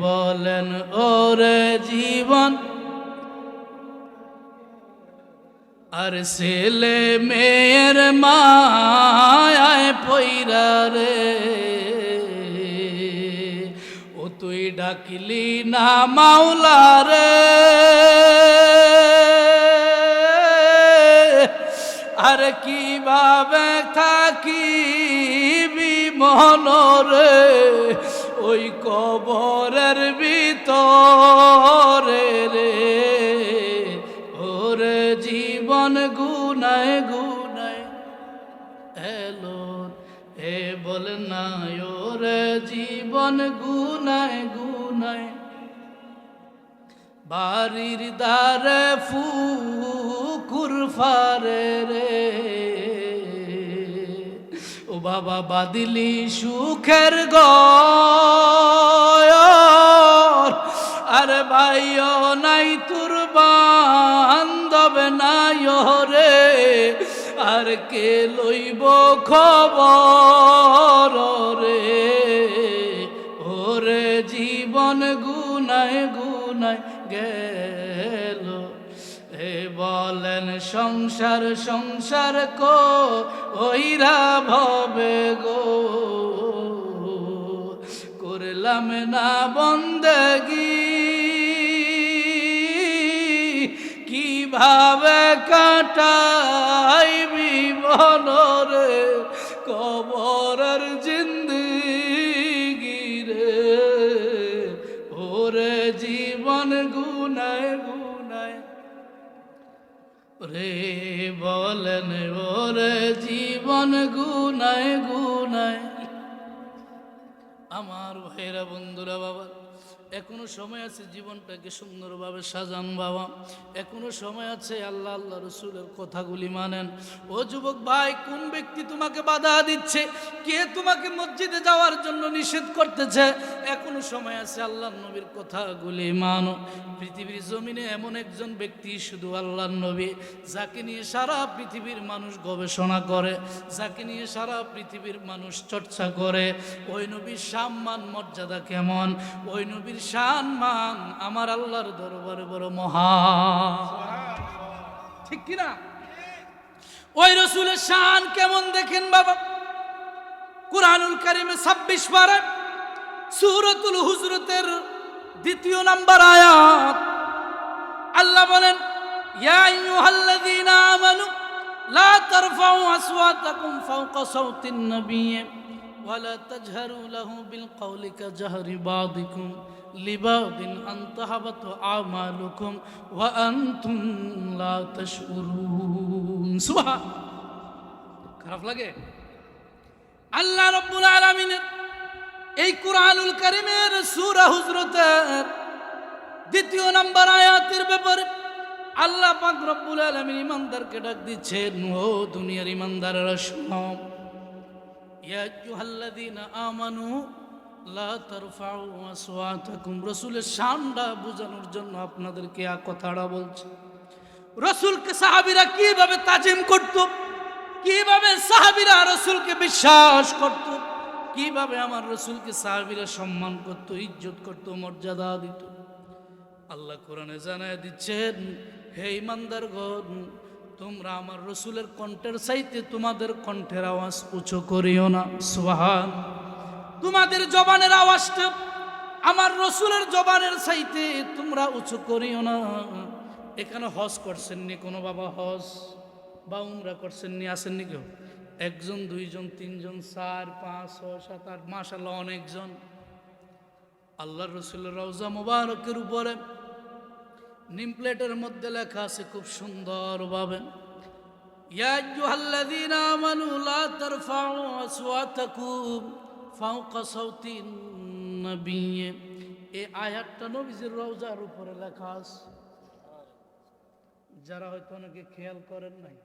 বলেন ওরে জীবন। আর ছেলে মেয়ের মায়ায় পইরা রে, ও তুই ডাকিলি না মাওলা রে, আর কিভাবে থাকিবি মনরে, ওই কবরের ভিতরে রে, ওরে জীবন গুনায় গুনায় এলো, এ বল না ওরে জীবন গুনায় গুনায়। বাড়ির দ্বারে ফুকুর ফারে রে, ও বাবা বাদিলি সুখের ঘর, আরে ভাইও নাই তোর বান্ধব নাই রে, আর কে লইব খবর রে, ওরে জীবন গুনায় গুনায় গেল, এ বলেন সংসার সংসার কো ওইরা ভবে গো, করলাম না বন্দেগি, কিভাবে কাটাইবি মনরে, কবরের জিন্দেগি রে, ওরে জীবন গুনায় গুনায় রে, বলেন ওরে জীবন গুনায় গুনায়। আমার ভাইরা বন্ধুরা বাবা, এখনো সময় আছে জীবনটাকে সুন্দরভাবে সাজান বাবা, এখনো সময় আছে, আল্লাহ আল্লাহ রসুলের কথাগুলি মানেন। ও যুবক ভাই, কোন ব্যক্তি তোমাকে বাধা দিচ্ছে, কে তোমাকে মসজিদে যাওয়ার জন্য নিষেধ করতেছে, এখনো সময় আছে, আল্লাহ নবীর কথাগুলি মানো। পৃথিবীর জমিনে এমন একজন ব্যক্তি শুধু আল্লাহ নবী, যাকে নিয়ে সারা পৃথিবীর মানুষ গবেষণা করে, যাকে নিয়ে সারা পৃথিবীর মানুষ চর্চা করে। ওই নবীর সম্মান মর্যাদা কেমন, ওই নবীর সম্মান আমার আল্লাহর দরবারে বড় মহান, ঠিক কিনা? ওই রাসূলের শান কেমন দেখেন বাবা, কুরআনুল কারীমে 26 পারা সূরাতুল হুজরাতের 2 নম্বর আয়াত আল্লাহ বলেন, ইয়া আইয়ুহাল্লাযীনা আমানু লা তারফাউ আসওয়াতাকুম ফাওকা সাওতিন নাবিয়্যি ওয়ালা তাজহারু লাহু বিল কওলি কাজহরি বাযিকুম লিবাদিন আন তাহাবাতু আমালুকুম ওয়া আনতুম লা তাশউরুন। সুবহান, খারাপ লাগে? আল্লাহ রাব্বুল আলামিনের এই কুরআনুল কারীমের সূরা হুজরাতের 2 নম্বর আয়াতের ব্যাপারে আল্লাহ পাক রব্বুল আলামিন ঈমানদারকে ডাক দিচ্ছেন, ও দুনিয়ার ঈমানদাররা শুনো, ইয়া আইয়ুহাল্লাযীনা আমানু লা তারফাউ আসওয়াতাকুম, রাসূলের শানটা বোঝানোর জন্য আপনাদেরকে এই কথাটা বলছে। রাসূলকে সাহাবীরা কিভাবে তাজিম করত, কিভাবে সাহাবীরা রাসূলকে বিশ্বাস করত, কিভাবে আমার রাসূলকে সাহাবীরা সম্মান করত, ইজ্জত করত, মর্যাদা দিত, আল্লাহ কোরআনে জানায় দিচ্ছেন, হে ঈমানদারগণ, তোমরা আমার রাসূলের কণ্ঠের চাইতে তোমাদের কণ্ঠের আওয়াজ উঁচু করিও না। সুবহান, তোমাদের জবানের আওয়াজটা আমার রাসূলের জবানের চাইতে তোমরা উঁচু করিও না। এখানে হজ করছেননি কোনো বাবা, হজ বা উমরা করছেননি, আসেননি কেউ? 1 জন 2 জন 3 জন 4 5 6 7 8 মাশাআল্লাহ অনেকজন। আল্লাহর রাসূলের রওজা মুবারকের উপরে নিম প্লেটের মধ্যে লেখা আছে খুব সুন্দরভাবে, ইয়া আইয়ুহাল্লাযীনা আমানু লা তারফাউ আসওয়াতাকুম ফাওকা সাউতিন নবী, এই আয়াতটা নবীজির রওজার উপরে লেখা আছে। যারা হয়তো অনেকে খেয়াল করেন নাই,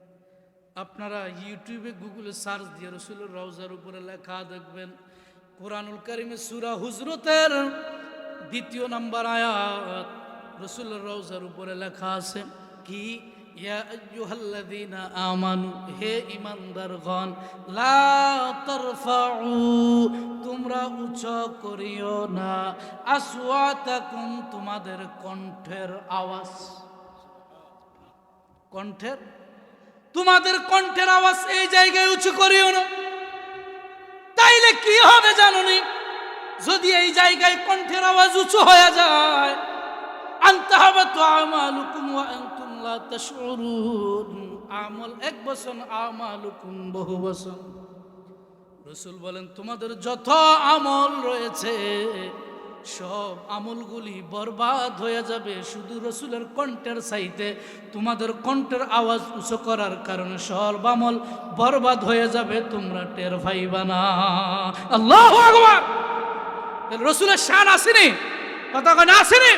আপনারা ইউটিউবে গুগলে সার্চ দিয়ে রসুলের রওজার উপরে লেখা দেখবেন। কোরআনুল কারিমে সূরা হুজরাতের 2 নম্বর আয়াত রসুলের রওজার উপরে লেখা আছে কি, ইয়া আইয়ুহাল্লাযীনা আমানু, হে ঈমানদারগণ, লা তারফাউ, তোমরা উঁচু করিও না, আসওয়াতাকুম, তোমাদের কণ্ঠের আওয়াজ, তোমাদের কণ্ঠের আওয়াজ এই জায়গায় উঁচু করিও না। তাইলে কি হবে জানোনি? যদি এই জায়গায় কণ্ঠের আওয়াজ উঁচু হয়ে যায়, আনতাহাবাতু আমালুকুম ওয়া আনতুম লা তাশউরুন, আমল এক বছর, আমালুকুম বহু বছর। রাসূল বলেন তোমাদের যত আমল রয়েছে সব আমলগুলি বরবাদ হয়ে যাবে, শুধু রসুলের কণ্ঠের চাইতে তোমাদের কণ্ঠের আওয়াজ উঁচু করার কারণে সব আমল বরবাদ হয়ে যাবে, তোমরা টের পাইবা না। আল্লাহু আকবার। রসুলের শান আসেনি, কথা কয় না আসেনি?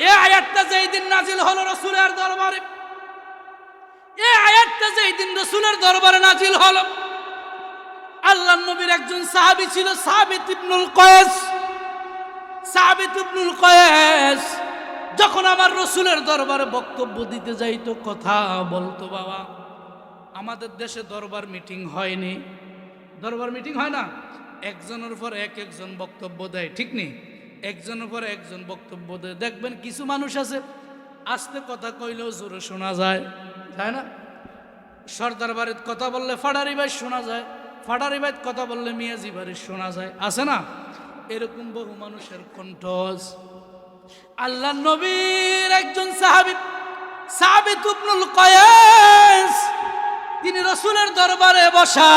এই আয়াতটা যেই দিন নাজিল হলো রসুলের দরবারে, এই আয়াতটা যেই দিন রসুলের দরবারে নাজিল হলো, আল্লাহর নবীর একজন সাহাবী ছিল সাবিত ইবনুল কয়েস। সাবিত ইবনুল কয়েস যখন আমার রসুলের দরবারে বক্তব্য দিতে যাইতো, কথা বলতো, বাবা আমাদের দেশে দরবার মিটিং হয়নি, দরবার মিটিং হয় না, একজনের পর একজন বক্তব্য দেয়, ঠিক নেই? একজনের পর একজন বক্তব্য দেয়। দেখবেন কিছু মানুষ আছে আস্তে কথা কইলেও জোরে শোনা যায়, তাই না? সর্দার বাড়ির কথা বললে ফাডারি ভাই শোনা যায়, ফাডারি ভাই কথা বললে মিয়াজি বাড়ির শোনা যায়, আছে না? এরকম বহু মানুষের কণ্ঠ। আল্লাহ নবীর একজন সাহাবী সাবিত ইবনুল কয়েস, তিনি রাসূলের দরবারে বসা,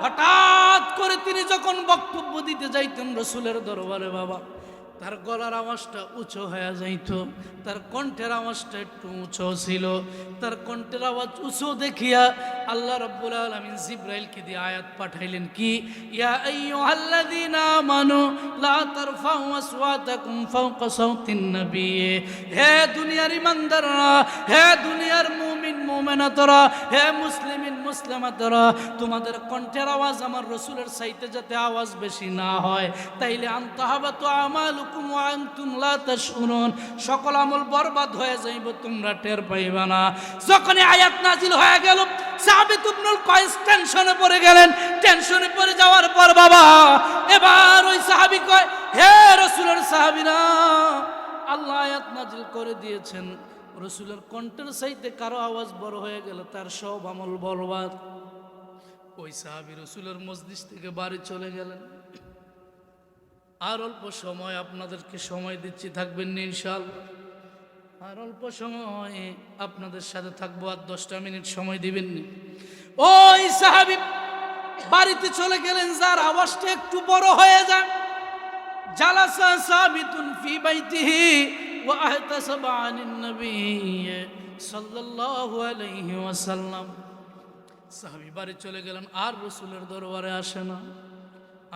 হঠাৎ করে তিনি যখন বক্তব্য দিতে যাইতেন রাসূলের দরবারে, বাবা তার গলার আওয়াজটা উঁচু হয়ে যাইত, তার কণ্ঠের আওয়াজটা একটু উঁচু ছিল। তার কণ্ঠের আওয়াজ উঁচু দেখিয়া আল্লাহ রাব্বুল আলামিন জিবরাইলকে দিয়ে আয়াত পাঠাইলেন কি, ইয়া আইয়ুহাল্লাযীনা আমানু লা তারফাউ আসওয়াতাকুম ফাওকা সাউতিন নবী, হে দুনিয়ার ঈমানদাররা, হে দুনিয়ার মুমিন মুমিনাতরা, হে মুসলিমিন মুসলিমাতরা, তোমাদের কণ্ঠের আওয়াজ আমার রাসূলের চাইতে যাতে আওয়াজ বেশি না হয়, তাইলে আনতাহাবাতু আমালুকুম ওয়া আনতুম লা তাশউরুন, সকল আমল বরবাদ হয়ে যাইব, তোমরা টের পাইবা না। যখন আয়াত নাজিল হয়ে গেল, সাবিত ইবনুল কয়েস টেনশনে পড়ে গেলেন। টেনশনে পড়ে যাওয়ার পর বাবা এবার ওই সাহাবী কয়, হে রাসূলের সাহাবীরা, আল্লাহ আয়াত নাজিল করে দিয়েছেন, রাসূলের কণ্ঠের চাইতে কারো আওয়াজ বড় হয়ে গেল, তার সব আমল বরবাদ। ওই সাহাবী রাসূলের মজলিস থেকে বাড়ি চলে গেলেন। আর অল্প সময় আপনাদেরকে সময় দিচ্ছি, থাকবেন না ইনশাআল্লাহ? আর অল্প সময় আপনাদের সাথে থাকবো, আর 10টা মিনিট সময় দিবেন নি? ওই সাহাবী বাড়িতে চলে গেলেন, যার আওয়াজটা একটু বড় হয়ে যায়। জালাসা সাবিতুন ফি বাইতিহি ওয়া আহতাসাবা আনিন নবী সাল্লাল্লাহু আলাইহি ওয়াসাল্লাম। সাহাবী বাড়ি চলে গেলেন, আর রাসূলের দরবারে আসে না।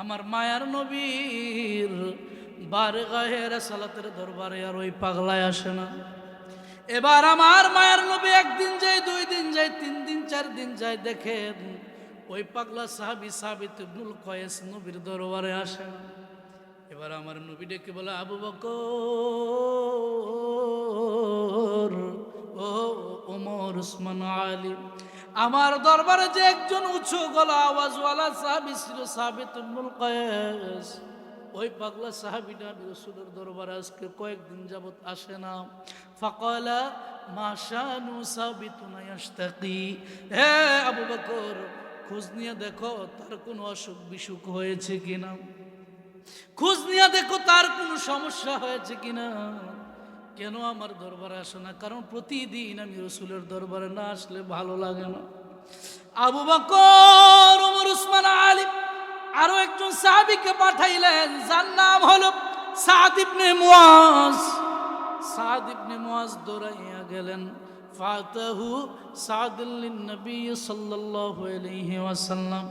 আমার মায়ার নবীর বারগাহে রাসালাতের দরবারে আর ওই পাগলায় আসে না। এবার আমার মায়ার নবী একদিন যায়, 2 দিন যায়, 3 দিন 4 দিন যায়, দেখেন ওই পাগলা সাহাবী সাবিত ইবনুল কয়েস নবীর দরবারে আসে না। এবার আমার নবী ডেকে বলে, আবু বকর, ও ওমর, উসমান, আলী, আমার দরবারে যে একজন উঁচু গলা আওয়াজওয়ালা সাহাবী ছিল সাবিত ইবনুল কয়েস, ওই পাগলা সাহাবীটা রাসূলের দরবারে আজকে কয়েকদিন যাবত আসে না। ফাকালা মা শানু সাবিতুন ইয়াশতাকি, হে আবু বকর, খোঁজ নিয়ে দেখো তার কোনো অসুখ বিসুখ হয়েছে কিনা, খোঁজ নিয়ে দেখো তার কোনো সমস্যা হয়েছে কিনা। কেন আমার দরবারে আসে না? কারণ প্রতিদিন আমি রাসূলের দরবারে না আসলে ভালো লাগে না। আবু বকর, ওমর, উসমান, আলী আরো একজন সাহাবীকে পাঠাইলেন, যার নাম হলো সাদ ইবনে মুয়াজ। সাদ ইবনে মুয়াজ দৌড়াইয়া গেলেন। ফাতাহু সাদুল নবী সাল্লাল্লাহু আলাইহি ওয়াসাল্লাম,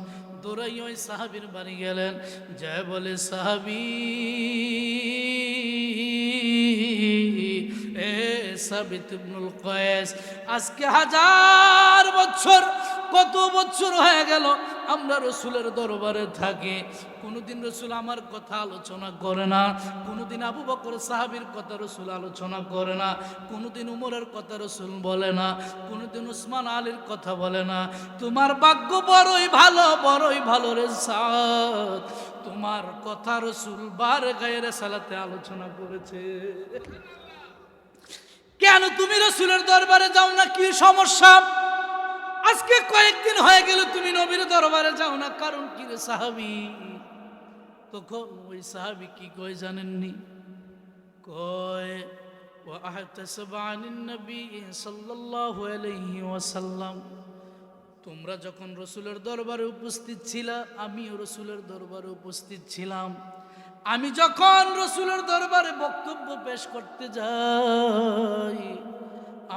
দৌড়াই ওই সাহাবীর বাড়ি গেলেন, যায় বলে সাহাবী, এ সাবিত ইবনুল কয়েস, আজকে 1000 বছর, কত বছর হয়ে গেল আমরা রসুলের দরবারে থাকি, কোনোদিন রসুল আমার কথা আলোচনা করে না, কোনোদিন আবু বকর সাহাবীর কথা রসুল আলোচনা করে না, কোনোদিন উমরের কথা রসুল বলে না, কোনোদিন উসমান আলীর কথা বলে না। তোমার ভাগ্য বড়ই ভালো রে সাদ, তোমার কথা রসুল বারে গায়ের সালাতে আলোচনা করেছে। কেন তুমি রসুলের দরবারে যাও না? কি সমস্যা? আজকে কয়েকদিন হয়ে গেল তুমি নবীর দরবারে যাও না, কারণ কি রে সাহাবী? তখন ওই সাহাবী কি কয় জানেননি? কয় ওয়া আহতাসাব আনিন নবী সাল্লাল্লাহু আলাইহি ওয়াসাল্লাম, তোমরা যখন রসুলের দরবারে উপস্থিত ছিলা, আমিও রসুলের দরবারে উপস্থিত ছিলাম। আমি যখন রসুলের দরবারে বক্তব্য পেশ করতে যাই,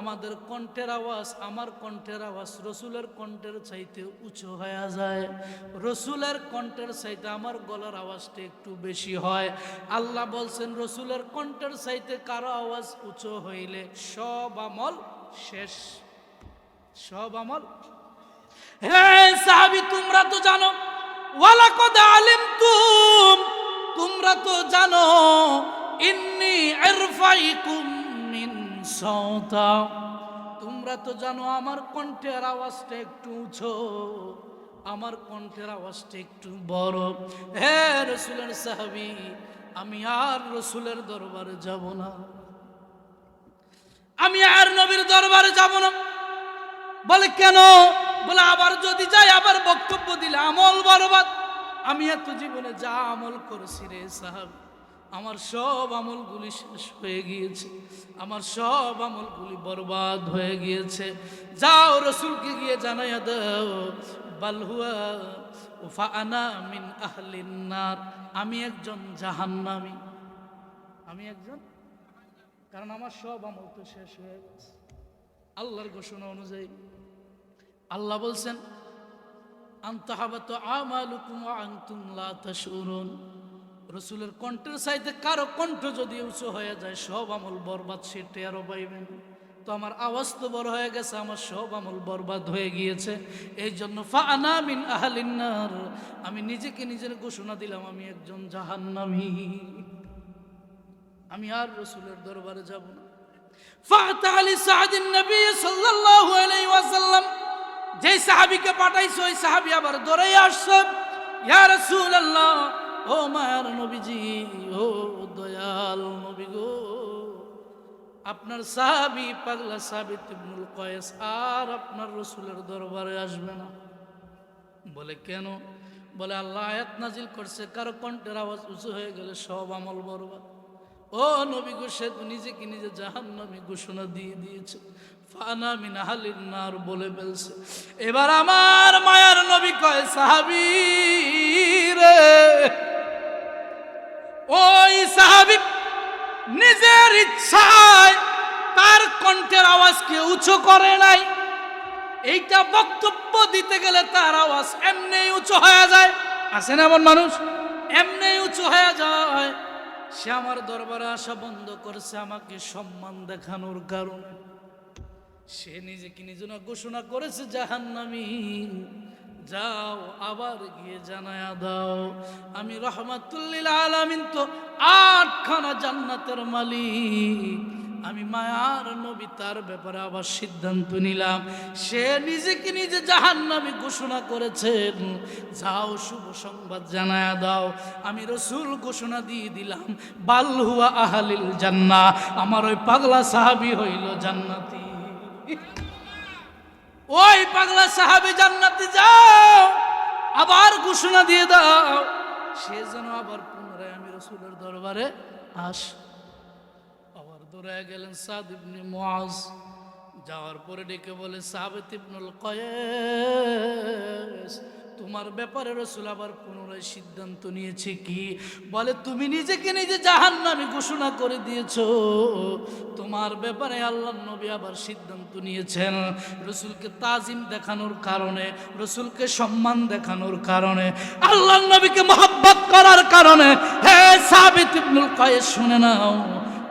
আমাদের কণ্ঠের আওয়াজ, আমার কণ্ঠের আওয়াজ রসুলের কণ্ঠের চাইতে উঁচু হয়ে যায়, রসুলের কণ্ঠের চাইতে আমার গলার আওয়াজটা একটু বেশি হয়। আল্লাহ বলছেন রসুলের কণ্ঠের চাইতে কারো আওয়াজ উঁচু হইলে সব আমল শেষ, সব আমল। হ্যাঁ সাহাবী, তোমরা তো জানো, ওয়ালাকাদ আলিমতুম, তোমরা তো জানো, ইন্নী ইরফাইকুম মিন সাওতা, তোমরা তো জানো আমার কণ্ঠের আওয়াজটা একটু উঁচু, আমার কণ্ঠের আওয়াজটা একটু বড়। হে রসুলের সাহাবী, আমি আর রসুলের দরবারে যাব না, আমি আর নবীর দরবারে যাব না। বলে কেন? বলে আবার যদি যাই, আবার বক্তব্য দিলে আমল বরবাদ। আমি এত জীবনে যা আমল করেছি রে সাহাবী, আমার সব আমলগুলি শেষ হয়ে গিয়েছে, আমার সব আমলগুলি বরবাদ হয়ে গিয়েছে। যাও রসুলকে গিয়ে জানাইয়া দাও, বাল হুয়া ফাআনা মিন আহলিন নার, আমি একজন জাহান্নামী, আমি একজন, কারণ আমার সব আমল তো শেষ হয়ে গেছে। আল্লাহর ঘোষণা অনুযায়ী আল্লাহ বলছেন, আনতাহাবাতু আমালুকুম ওয়া আনতুম লা তাশউরুন, রসুলের কণ্ঠের চাইতে কারো কণ্ঠ যদি উঁচু হয়ে যায়, সব আমল বরবাদ, সে টেরও পাইবেন। তো আমার আওয়াজ তো বড় হয়ে গেছে, আমার সব আমল বরবাদ হয়ে গিয়েছে। এই জন্য ফাআনা মিন আহলিন নার, আমি নিজেকে নিজের ঘোষণা দিলাম আমি একজন জাহান্নামী, আমি আর রসুলের দরবারে যাব না। ফাআতা আলী সাআদিন নবী সাল্লাল্লাহু আলাইহি ওয়াসাল্লাম, যে সাহাবীকে পাঠাইছে ওই সাহাবী আবার দৌড়ে আসছে, ইয়া রাসূলুল্লাহ, ও মায়ার নবীজি, ও দয়াল নবী গো, আপনার সাহাবী পাগলা সাবিত ইবনুল কয়েস আর আপনার রসুলের দরবারে আসবে না। বলে কেন? বলে আল্লাহ আয়াত নাজিল করছে, কারো কণ্ঠের আওয়াজ উঁচু হয়ে গেলে সব আমল বরবাদ। ও নবী গো, সে তো নিজেকে নিজে জাহান্নামী ঘোষণা দিয়ে দিয়েছে, ফানা মিন আহলিন নার বলে ফেলছে। এবার আমার মায়ার নবী কয়, সাহাবী রে, ওই সাহাবী নিজের ইচ্ছায় তার কণ্ঠের আওয়াজকে উঁচু করে নাই, এইটা বক্তব্য দিতে গেলে তার আওয়াজ এমনি উঁচু হয়ে যায়। আছে না এমন মানুষ? এমনি উঁচু হয়ে যায়। সে আমার দরবারে আসা বন্ধ করছে আমাকে সম্মান দেখানোর কারণে। সে নিজেকে নিজে না ঘোষণা করেছে জাহান্নামী। যাও আবার গিয়ে জানায়া দাও, আমি রহমাতুল লিল আলামিন, তো 8খানা জান্নাতের মালিক, আমি মায়ার নবী, তার ব্যাপারে আবার সিদ্ধান্ত নিলাম। সে নিজেকে নিজে জাহান্নামী ঘোষণা করেছেন, যাও শুভ সংবাদ জানায়া দাও, আমি রসুল ঘোষণা দিয়ে দিলাম, বাল হুয়া আহলিল জান্নাহ, আমার ওই পাগলা সাহাবী হইল জান্নাতি। ওই পাগলা সাহাবী জান্নাতি, যাও আবার ঘোষণা দিয়ে দাও, সে যেন আবার পুনরায় আমি রসুলের দরবারে আস। আবার দৌড়ায় গেলেন সাদ ইবনে মুআজ, যাওয়ার পরে ডেকে বলে, সাবিত ইবনুল কয়েস, তোমার ব্যাপারে রাসূল আবার পুনরায় সিদ্ধান্ত নিয়েছে কি? বলে তুমি নিজেকে নিজে জাহান্নামী ঘোষণা করে দিয়েছো। তোমার ব্যাপারে আল্লাহর নবী আবার সিদ্ধান্ত নিয়েছেন রাসূলকে তাজিম দেখানোর কারণে, রাসূলকে সম্মান দেখানোর কারণে, আল্লাহর নবীকে মহব্বত করার কারণে, হে সাবিত ইবনুল কায়েস শুনে নাও,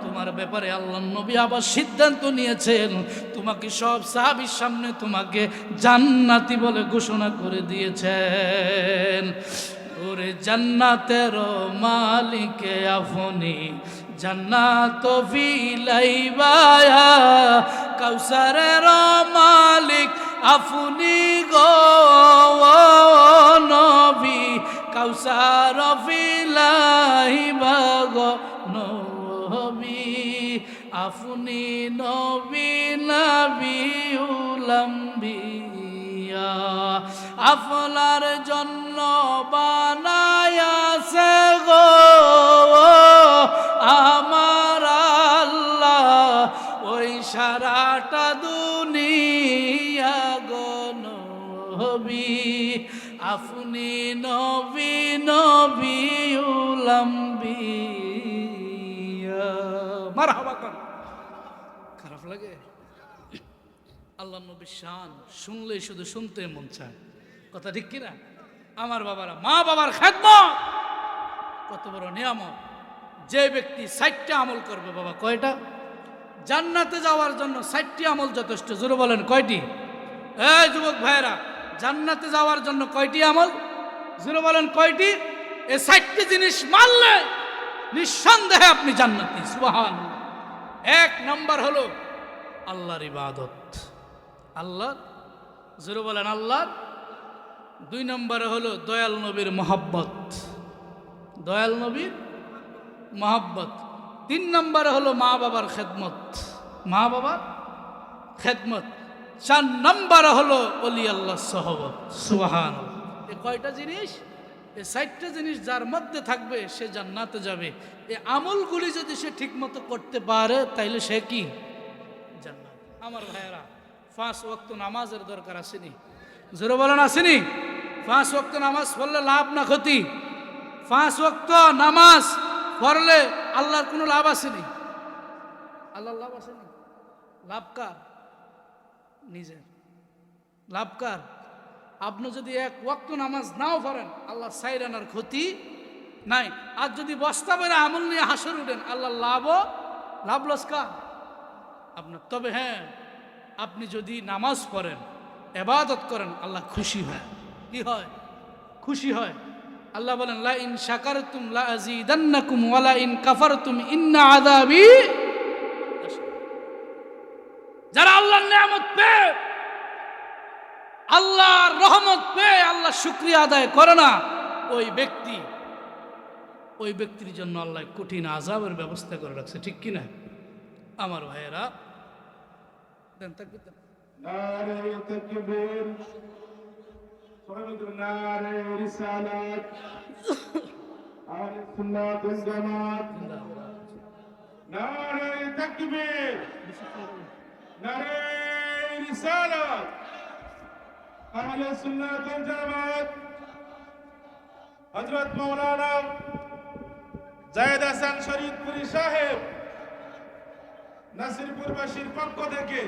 তোমার ব্যাপারে আল্লাহর নবী আবার সিদ্ধান্ত নিয়েছেন তোমাকে সব সাহাবীর সামনে তোমাকে জান্নাতি বলে ঘোষণা করে দিয়েছেন। ওরে জান্নাতের মালিকে আপনি, জান্নাত বিলাইবায়া, কাউসারের মালিক আপনি গো নবী, কাউসার বিলাইবা গো নবী, আপনি নবী নবিউল আম্বিয়া, আপনার জন্য বানায়াছে গো আমার আল্লাহ ওই সারাটা দুনিয়া গো নবী, আপনি নবী নবিউল আম্বিয়া। মারহাবা কর। খারাপ লাগে? আল্লাহ নবীর শান শুনলেই শুধু শুনতে মন চায়, কথা ঠিক কিনা? আমার বাবারা, মা বাবার খেদমত কত বড় নিয়ামত। যে ব্যক্তি 60টা আমল করবে, বাবা কয়টা? জান্নাতে যাওয়ার জন্য 60টি আমল যথেষ্ট। জোরে বলেন কয়টি? এই যুবক ভাইরা, জান্নাতে যাওয়ার জন্য কয়টি আমল? জোরে বলেন কয়টি? এই 60টি জিনিস মানলে নিঃসন্দেহে আপনি জান্নাতি। সুবহানাল্লাহ। 1 নম্বর হলো আল্লাহর ইবাদত, আল্লাহর, জোরে বলেন আল্লাহর। 2 নম্বরে হলো দয়াল নবীর মহব্বত, দয়াল নবীর মহব্বত। 3 নম্বরে হলো মা বাবার খেদমত, মা বাবার খেদমত। 4 নম্বরে হলো ওলি আল্লাহ সহবত। সুবহানাল্লাহ। এই কয়টা জিনিস? এই 60টা জিনিস যার মধ্যে থাকবে সে জান্নাতে যাবে। এই আমলগুলি যদি সে ঠিক মতো করতে পারে তাইলে সে কি? জান্নাত। আমার ভাইয়েরা, 5 ওয়াক্ত নামাজের দরকার আসেনি? জোরে বলেন আসেনি? 5 ওয়াক্ত নামাজ পড়লে লাভ না ক্ষতি? 5 ওয়াক্ত নামাজ পড়লে আল্লাহর কোনো লাভ আসেনি? আল্লাহর লাভ আসেনি? লাভ কার? নিজের লাভ কার? আপনি যদি 1 ওয়াক্ত নামাজ নাও পড়েন আল্লাহ সাইরানার ক্ষতি নাই। আর যদি বস্তা বেড়ে আমল নিয়ে হাসর উঠেন আল্লাহ লাভ লস কার? আপনার। তবে হ্যাঁ, আপনি যদি নামাজ পড়েন, ইবাদত করেন, আল্লাহ খুশি হয়। কি হয়? খুশি হয়। আল্লাহ বলেন লা ইন শাকারতুম লা আযীদান্নাকুম ওয়া লা ইন কাফারতুম ইন্না আযাবি। যারা আল্লাহর নিয়ামত পেয়ে, আল্লাহর রহমত পেয়ে আল্লাহ শুকরিয়া আদায় করে না, ওই ব্যক্তির জন্য আল্লাহ কঠিন আযাবের ব্যবস্থা করে রাখছে। ঠিক কিনা আমার ভাইয়েরা? দেন তাকবীর দেন। নারে তাকবীর, নারে রিসালাত, আহলে সুন্নাত ওয়াল জামাত। নারে তাকবীর, নারে রিসালাত, আহলে সুন্নাত ওয়াল জামাত। হযরত মাওলানা জায়েদ হাসান শরীফপুরী সাহেব নাসিরপুরবাসীর পক্ষ থেকে